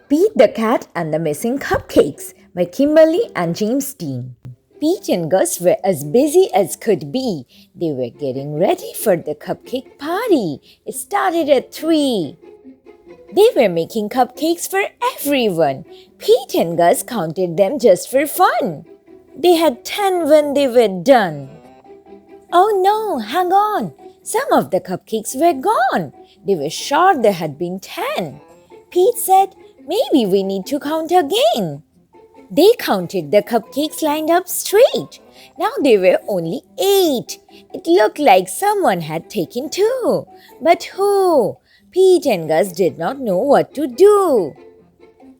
Pete the Cat and the Missing Cupcakes by Kimberly and James Dean. Pete and Gus were as busy as could be. They were getting ready for the cupcake party. It started at 3. They were making cupcakes for everyone. Pete and Gus counted them just for fun. They had 10 when they were done. Oh no, hang on. Some of the cupcakes were gone. They were sure there had been 10. Pete said, maybe we need to count again. They counted the cupcakes lined up straight. Now there were only 8. It looked like someone had taken 2. But who? Pete and Gus did not know what to do.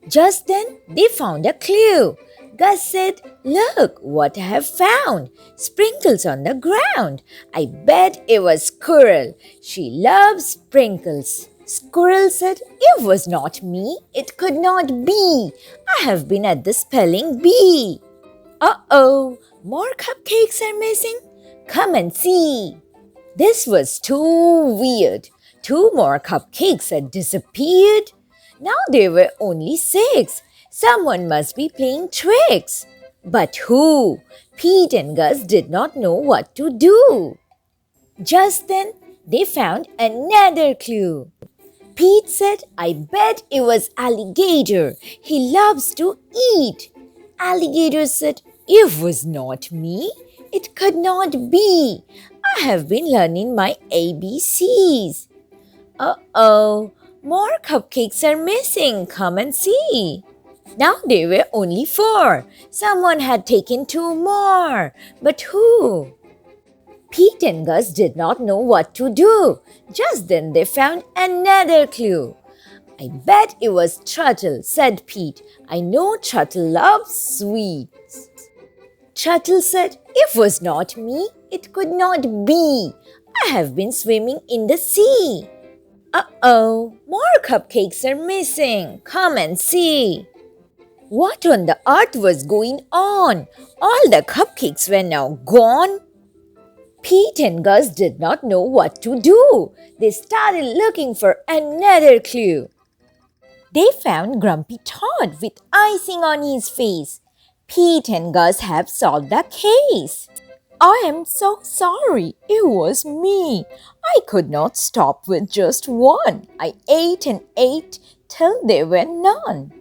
Just then, they found a clue. Gus said, look what I have found. Sprinkles on the ground. I bet it was Squirrel. She loves sprinkles. Squirrel said, it was not me. It could not be. I have been at the spelling bee. Uh-oh, more cupcakes are missing. Come and see. This was too weird. 2 more cupcakes had disappeared. Now there were only 6. Someone must be playing tricks. But who? Pete and Gus did not know what to do. Just then, they found another clue. Pete said, I bet it was Alligator. He loves to eat. Alligator said, it was not me. It could not be. I have been learning my ABCs. Uh-oh, more cupcakes are missing. Come and see. Now there were only 4. Someone had taken 2 more. But who? Pete and Gus did not know what to do. Just then they found another clue. I bet it was Turtle, said Pete. I know Turtle loves sweets. Turtle said, it was not me. It could not be. I have been swimming in the sea. Uh-oh, more cupcakes are missing. Come and see. What on the earth was going on? All the cupcakes were now gone. Pete and Gus did not know what to do. They started looking for another clue. They found Grumpy Toad with icing on his face. Pete and Gus have solved the case. I am so sorry. It was me. I could not stop with just one. I ate and ate till there were none.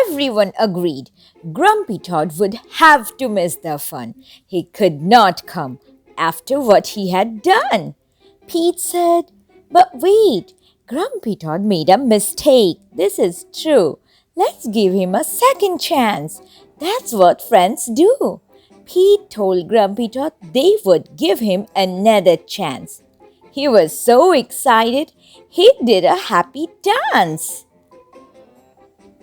Everyone agreed. Grumpy Toad would have to miss the fun. He could not come after what he had done. Pete said, but wait, Grumpy Toad made a mistake. This is true. Let's give him a second chance. That's what friends do. Pete told Grumpy Toad they would give him another chance. He was so excited, he did a happy dance.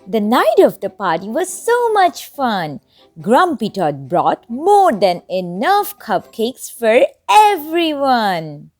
The night of the party was so much fun. Grumpy Toad brought more than enough cupcakes for everyone.